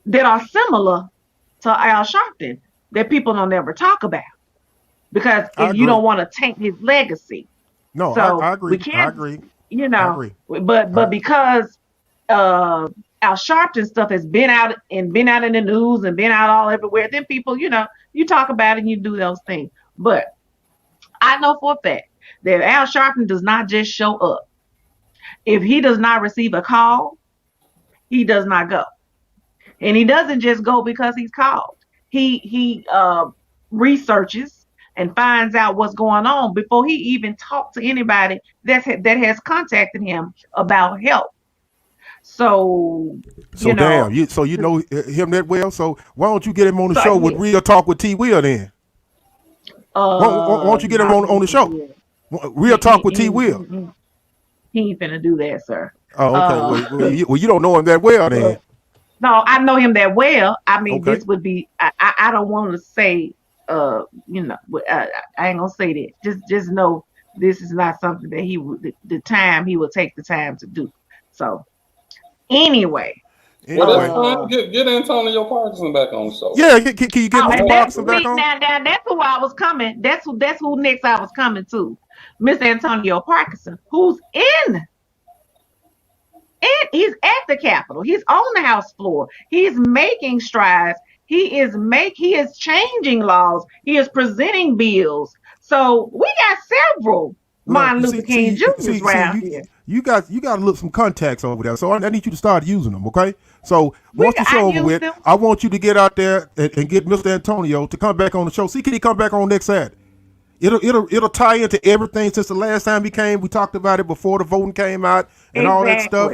that are similar to Al Sharpton that people don't ever talk about because I if agree. you don't want to taint his legacy. No, So I agree. we can't, I agree. I agree. but because Al Sharpton stuff has been out in the news and been out all everywhere, then people, you talk about it and you do those things. But I know for a fact that Al Sharpton does not just show up. If he does not receive a call, he does not go. And he doesn't just go because he's called. He researches and finds out what's going on before he even talks to anybody that has contacted him about help. So, So damn, you know him that well. So why don't you get him on the So, show with yeah. Real Talk with T. Will then? Why don't you get him on the show? Real Talk with T. Will. He ain't finna do that, sir. Oh, okay. Well, you don't know him that well then. No, I know him that well. I mean, Okay. this would be. I don't want to say. I ain't gonna say that. Just know this is not something that he would. He will take the time to do. So, anyway. Well, that's Anyway. fine. Get Antonio Parkinson back on the show. Yeah, can you get Oh, Mr. and Parkinson back on? now that's who I was coming. That's who next I was coming to. Mr. Antonio Parkinson, who's in he's at the Capitol. He's on the House floor. He's making strides. He is changing laws. He is presenting bills. So we got several Martin Luther King Jr.'s around here. You got to look some contacts over there. So I need you to start using them, okay? So once the show over with, I want you to get out there and get Mr. Antonio to come back on the show. See, can he come back on next Saturday? It'll tie into everything since the last time he came. We talked about it before the voting came out and all that stuff.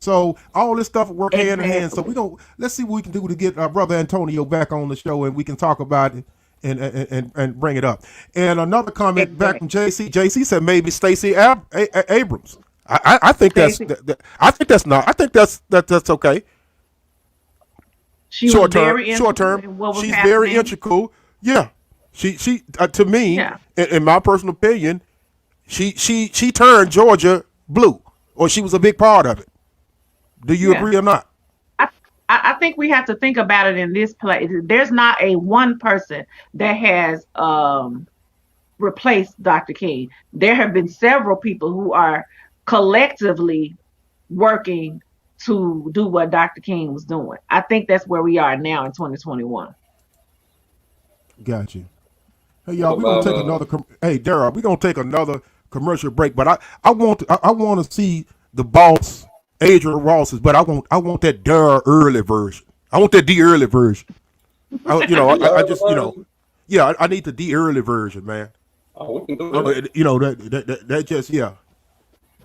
So all this stuff will work hand in hand. So let's see what we can do to get our brother Antonio back on the show and we can talk about it and bring it up. And another comment back from JC. JC said maybe Stacey Abrams. I think that's okay. Short term. She's very integral. Yeah. She to me, in my personal opinion, she turned Georgia blue, or she was a big part of it. Do you agree or not? I I think we have to think about it in this place. There's not a one person that has replaced Dr. King. There have been several people who are collectively working to do what Dr. King was doing. I think that's where we are now in 2021. Got you. Hey What y'all, we're gonna about take another. Hey Dara, we're gonna take another commercial break. But I want to see the boss Adrian Ross's. But I want that Dara early version. I want that D early version. I just yeah. I need the D early version, man. Oh, we can do it. That just yeah.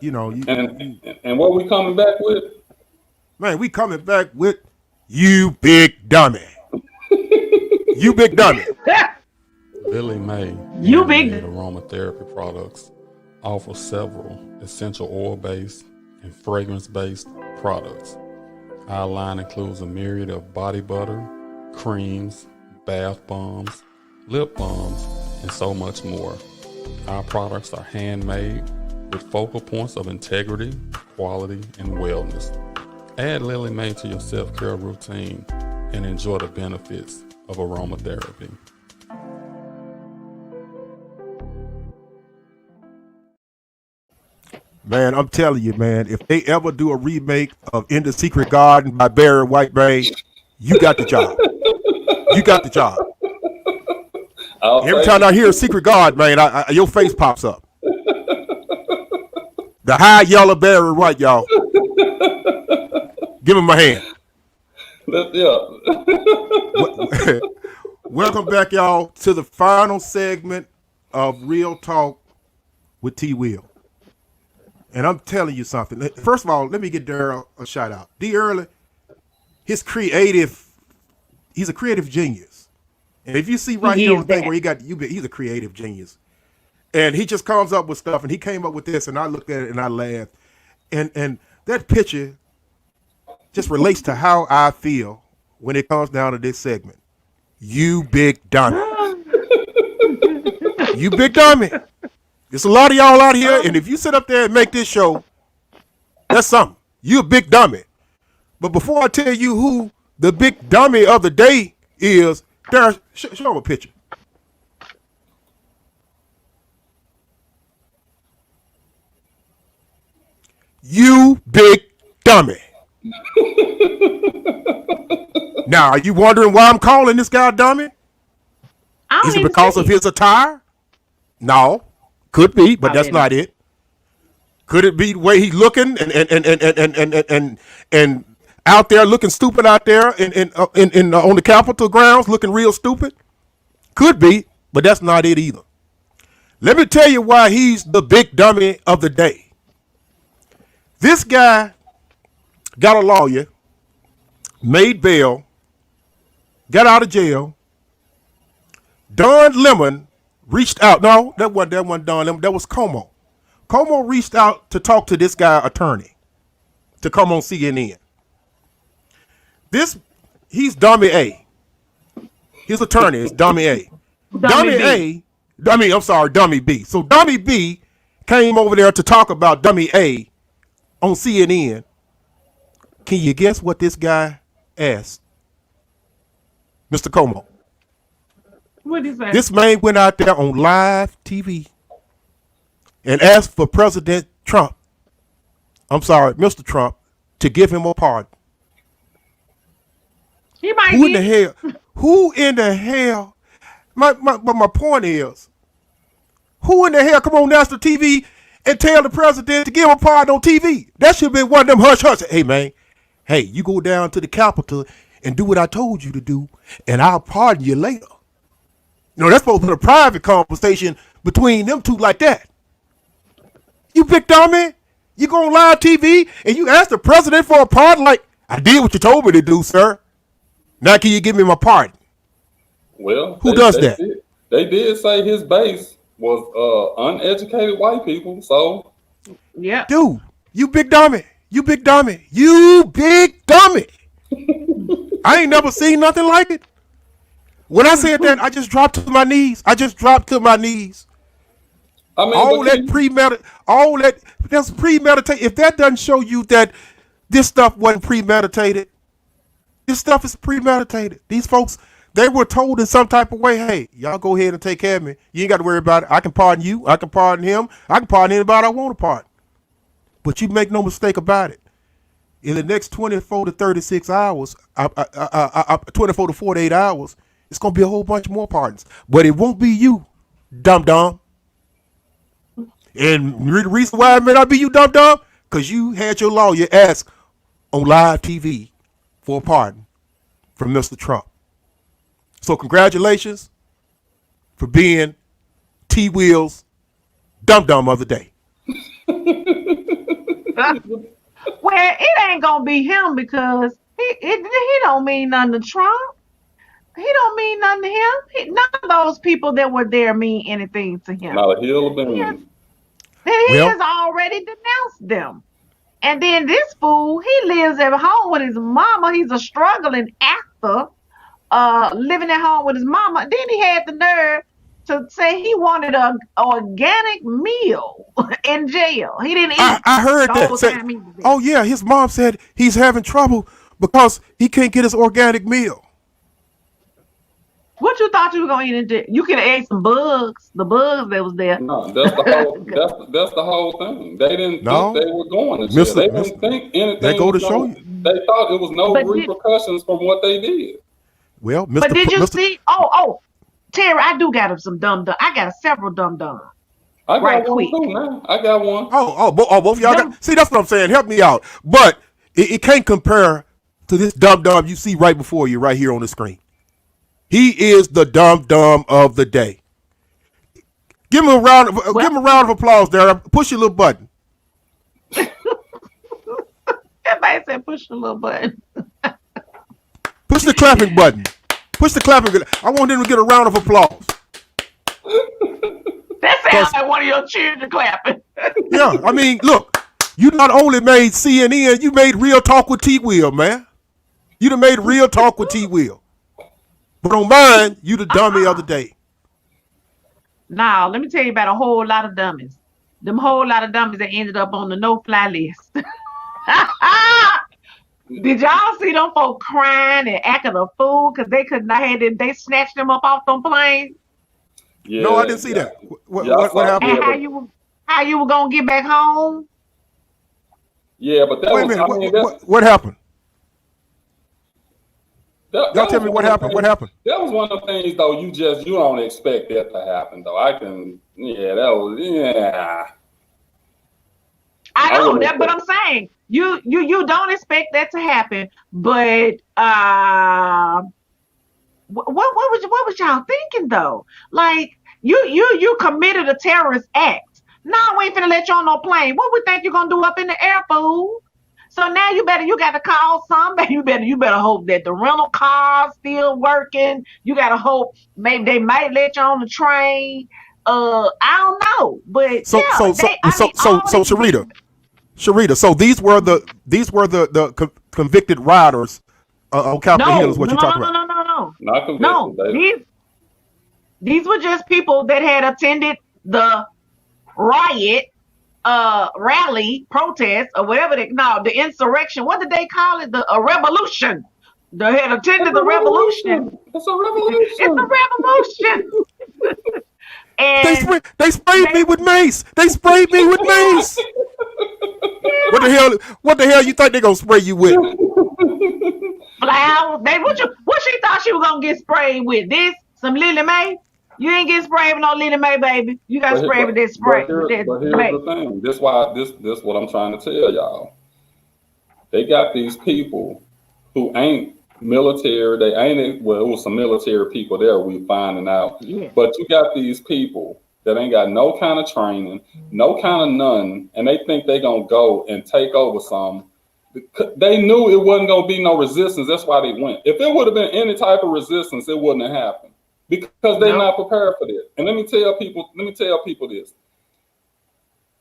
And what we coming back with? Man, we coming back with you big dummy. You big dummy. Lily May You big- Handmade aromatherapy products offer several essential oil-based and fragrance-based products. Our line includes a myriad of body butter, creams, bath bombs, lip balms, and so much more. Our products are handmade with focal points of integrity, quality, and wellness. Add Lily May to your self-care routine and enjoy the benefits of aromatherapy. Man, I'm telling you, man, if they ever do a remake of In the Secret Garden by Barry Whitebray, you got the job. You got the job. Every time I hear Secret Garden, man, your face pops up. The high yellow Barry White, y'all. Give him my hand. Welcome back, y'all, to the final segment of Real Talk with T. Will. And I'm telling you something. First of all, let me get Daryl a shout out. D. Early, he's a creative genius. And if you see right here on the thing where he's a creative genius. And he just comes up with stuff, and he came up with this, and I looked at it and I laughed. And that picture just relates to how I feel when it comes down to this segment. You big dummy. You big dummy. There's a lot of y'all out here, and if you sit up there and make this show, that's something. You a big dummy. But before I tell you who the big dummy of the day is, there, show him a picture. You big dummy. Now, are you wondering why I'm calling this guy dummy? Is it because of his attire? No. Could be, but that's not it. Could it be the way he's looking and out there looking stupid out there on the Capitol grounds looking real stupid? Could be, but that's not it either. Let me tell you why he's the big dummy of the day. This guy got a lawyer, made bail, got out of jail. Don Lemon reached out. No, that wasn't Don Lemon. That was Como. Como reached out to talk to this guy attorney to come on CNN. He's Dummy A. His attorney is Dummy A. Dummy B. So Dummy B came over there to talk about Dummy A on CNN. Can you guess what this guy asked Mr. Como? What is that? This man went out there on live TV and asked for Mr. Trump, to give him a pardon. He might Who in the hell? My point is, who in the hell come on national TV and tell the president to give him a pardon on TV? That should be one of them hush hush. Hey man, you go down to the Capitol and do what I told you to do, and I'll pardon you later. That's supposed to be a private conversation between them two like that. You big dummy. You go on live TV and you ask the president for a pardon like, I did what you told me to do, sir. Now can you give me my pardon? Well, who does that? They did say his base was uneducated white people, so. Yeah. Dude, you big dummy. You big dummy. You big dummy. I ain't never seen nothing like it. When I said that, I just dropped to my knees. I mean, that's premeditated. If that doesn't show you that this stuff wasn't premeditated, This stuff is premeditated. These folks, they were told in some type of way, hey, y'all go ahead and take care of me. You ain't got to worry about it. I can pardon you. I can pardon him. I can pardon anybody I want to pardon. But you make no mistake about it. In the next 24 to 36 hours, 24 to 48 hours, it's going to be a whole bunch more pardons. But it won't be you, dum-dum. And the reason why it may not be you, dum-dum, because you had your lawyer ask on live TV for a pardon from Mr. Trump. So congratulations for being T-Will's dum-dum of the day. Well, it ain't gonna be him because he don't mean nothing to Trump. He don't mean nothing to him. None of those people that were there mean anything to him. Not a hill of beans. He has already denounced them. And then this fool, he lives at home with his mama. He's a struggling actor, living at home with his mama. Then he had the nerve to say he wanted an organic meal in jail. He didn't eat. I heard that. Oh yeah, his mom said he's having trouble because he can't get his organic meal. What you thought you were gonna eat in jail? You could have ate some bugs. The bugs that was there. No, that's the whole. that's the whole thing. They didn't think they were going to jail. They didn't think anything. They go to show you. They thought it was no repercussions from what they did. Well, but did you see? Oh, Terry, I do got some dum-dum. I got several dum-dums. I got one too now. I got one. Both of y'all got. See, that's what I'm saying. Help me out. But it can't compare to this dum-dum you see right before you, right here on the screen. He is the dum-dum of the day. Give him a round of applause there. Push your little button. Everybody said push the little button. Push the clapping button. Push the clapping button. I want him to get a round of applause. That sounds like one of your children clapping. Yeah, I mean, look, you not only made CNN, you made Real Talk with T-Will, man. You done made Real Talk with T-Will. But on mine, you the dummy of the day. Now, let me tell you about a whole lot of dummies. Them whole lot of dummies that ended up on the no-fly list. Did y'all see them folk crying and acting a fool because they could not have they snatched them up off them planes? Yeah, no, I didn't see that. What happened? And how you were gonna get back home? Yeah, but that Wait a minute. What happened? Y'all tell me what happened. What happened? That was one of the things, though. You don't expect that to happen, though. I know that, but I'm saying you don't expect that to happen. But what was y'all thinking though? Like you committed a terrorist act. Now we ain't finna let you on no plane. What we think you're gonna do up in the air, fool? So now you got to call somebody. You better hope that the rental car's still working. You got to hope maybe they might let you on the train. I don't know, but Sharita. So these were the convicted riders on Capitol Hill. Is what you're talking about? No. Not convicted. No, these were just people that had attended the riot. Rally, protest, or whatever the insurrection. What did they call it? A revolution. They had attended the revolution. It's a revolution. It's a revolution. And they sprayed me with mace. What the hell you think they gonna spray you with? Flowers. What she thought she was gonna get sprayed with? Some Lily Mae? You ain't get sprayed with no Lily Mae, baby. You got sprayed with this spray. But here's the thing. This what I'm trying to tell y'all. They got these people who ain't military. It was some military people there. We finding out. Yeah. But you got these people that ain't got no kind of training, no kind of none, and they think they gonna go and take over some. They knew it wasn't gonna be no resistance. That's why they went. If it would have been any type of resistance, it wouldn't have happened. Because they're not prepared for this. And let me tell people this.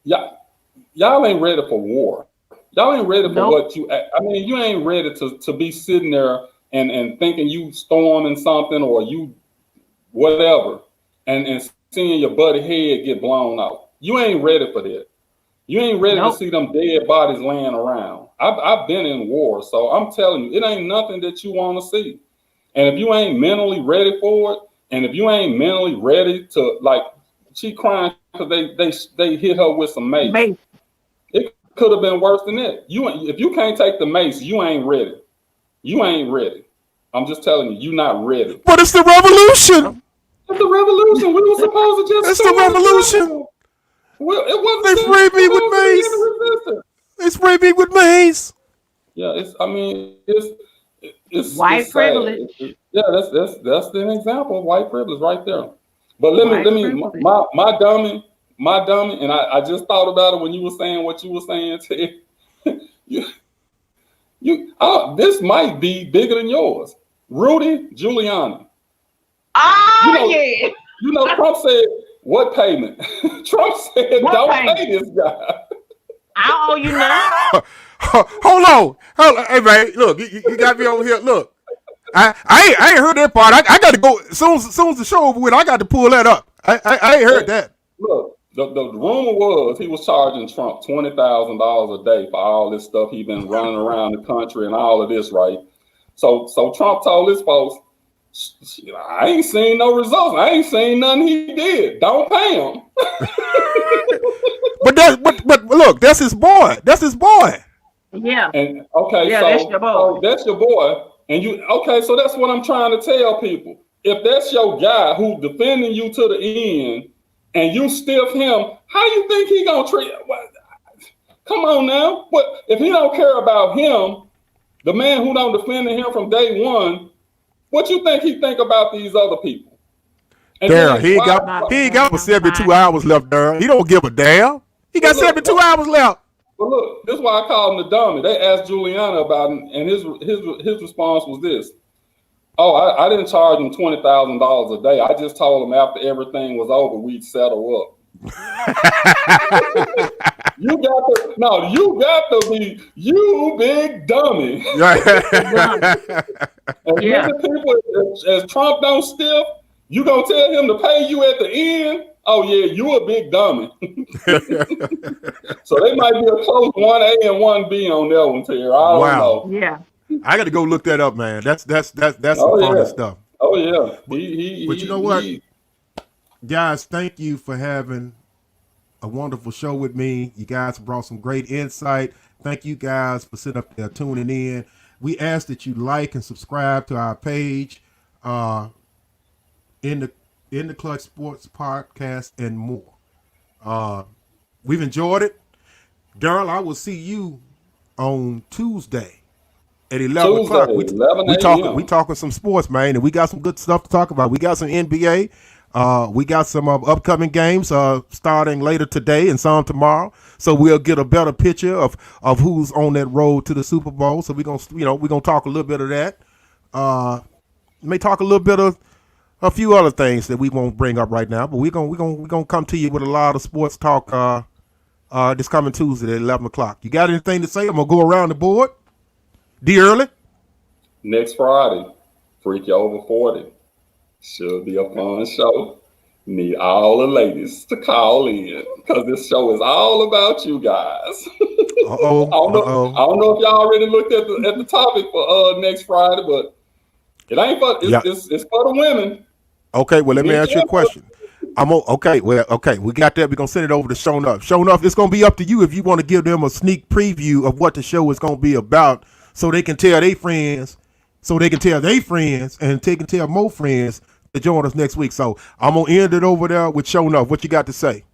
Y'all ain't ready for war. Y'all ain't ready for you ain't ready to be sitting there and thinking you storming something or you whatever and seeing your buddy head get blown out. You ain't ready for that. You ain't ready to see them dead bodies laying around. I've been in war, so I'm telling you, it ain't nothing that you want to see. And if you ain't mentally ready for it, and if you ain't mentally ready to, like, she crying because they hit her with some mace. It could have been worse than that. If you can't take the mace, you ain't ready. You ain't ready. I'm just telling you, you're not ready. But it's the revolution. It's the revolution. We were supposed to just. It's the revolution. Well, it wasn't. They sprayed me with mace. They sprayed me with mace. Yeah, it's white it's privilege. Yeah, that's an example of white privilege right there. But let me Privilege. my dummy, and I just thought about it when you were saying what you were saying, Ted. This might be bigger than yours. Rudy Giuliani. Yeah. You know, Trump said, what payment? Trump said, What don't payment? pay this guy. I owe you none. Hold on. Hey, man, look, you got me over here. Look, I ain't heard that part. I got to go. As soon as the show over with, I got to pull that up. I ain't heard that. Look, the rumor was he was charging Trump $20,000 a day for all this stuff he been running around the country and all of this, right? So Trump told his folks, I ain't seen no results. I ain't seen nothing he did. Don't pay him. But look, that's his boy. That's his boy. Yeah. And okay, Yeah, so that's your boy. so that's your boy. And so that's what I'm trying to tell people. If that's your guy who's defending you to the end and you stiff him, how you think he gonna treat you? Come on now. But if he don't care about him, the man who don't defend him from day one, what you think he think about these other people? And Darryl, he ain't got but 72 hours left, Darryl. He don't give a damn. He got 72 hours left. Well, look, this is why I call him the dummy. They asked Giuliani about him, and his response was this. Oh, I didn't charge him $20,000 a day. I just told him after everything was over, we'd settle up. You got to be, you big dummy. And Yeah. many people, as Trump don't stiff, you gonna tell him to pay you at the end? Oh yeah, you a big dummy. So they might be a close 1A and 1B on that one, Terry. I don't know. Yeah. I got to go look that up, man. That's some Oh, funny yeah. stuff. Oh yeah. But you know what? Guys, thank you for having a wonderful show with me. You guys brought some great insight. Thank you guys for sitting up there tuning in. We ask that you like and subscribe to our page, in the Clutch Sports Podcast and more. We've enjoyed it. Darryl, I will see you on Tuesday at 11 o'clock. 11 We talking some sports, man, and we got some good stuff to talk about. We got some NBA. We got some upcoming games starting later today and some tomorrow. So we'll get a better picture of who's on that road to the Super Bowl. So we're gonna talk a little bit of that. May talk a little bit of a few other things that we won't bring up right now, but we're gonna come to you with a lot of sports talk this coming Tuesday at 11 o'clock. You got anything to say? I'm gonna go around the board. D. Early? Next Friday, Freaky Over 40. Should be a fun show. Need all the ladies to call in because this show is all about you guys. I don't know if y'all already looked at the topic for next Friday, but it ain't for it's for the women. Okay, well let me ask you a question. Okay, we got that. We're gonna send it over to Show Enough. Show Enough, it's gonna be up to you if you want to give them a sneak preview of what the show is gonna be about, so they can tell their friends, and they can tell more friends to join us next week. So I'm gonna end it over there with Show Enough. What you got to say?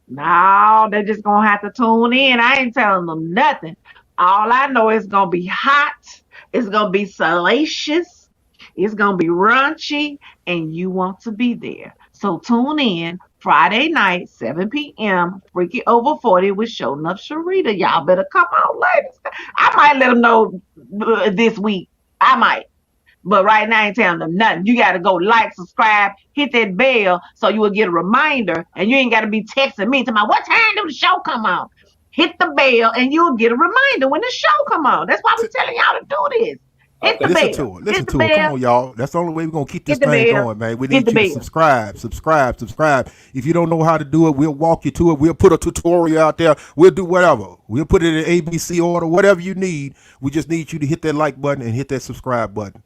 No, they're just gonna have to tune in. I ain't telling them nothing. All I know is gonna be hot. It's gonna be salacious. It's gonna be raunchy, and you want to be there. So tune in Friday night, 7 p.m. Freaky Over 40 with Show Enough Sharita. Y'all better come on, ladies. I might let them know this week. I might. But right now, I ain't telling them nothing. You got to go like, subscribe, hit that bell so you will get a reminder. And you ain't got to be texting me to my, what time do the show come on? Hit the bell and you'll get a reminder when the show come on. That's why we're telling y'all to do this. Hit the Listen bell. to it. Listen Hit the to it. Come bell. on, y'all. That's the only way we're going to keep this Hit the thing bell. going, man. We Hit need the you to bell. subscribe. If you don't know how to do it, we'll walk you to it. We'll put a tutorial out there. We'll do whatever. We'll put it in ABC order, whatever you need. We just need you to hit that like button and hit that subscribe button.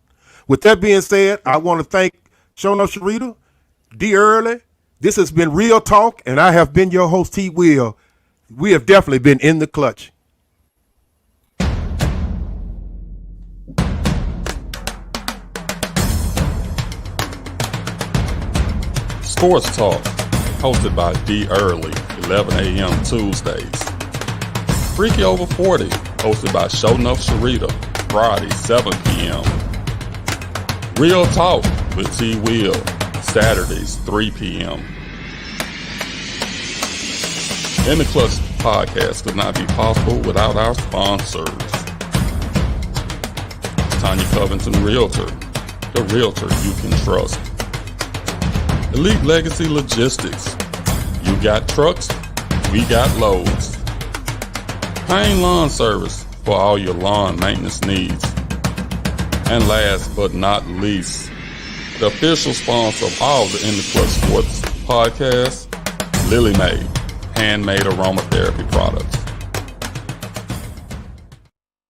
With that being said, I want to thank Shona Sharita, D. Early. This has been Real Talk, and I have been your host, T. Will. We have definitely been in the clutch. Sports Talk, hosted by D. Early, 11 a.m. Tuesdays. Freaky Over 40, hosted by Shownuff Sharita, Friday, 7 p.m. Real Talk with T. Will, Saturdays, 3 p.m. In the Clutch podcast could not be possible without our sponsors. Tanya Covington Realtor, the realtor you can trust. Elite Legacy Logistics. You got trucks, we got loads. Payne Lawn Service for all your lawn maintenance needs. And last but not least, the official sponsor of all the In the Clutch Sports podcasts, Lily Mae, handmade aromatherapy products.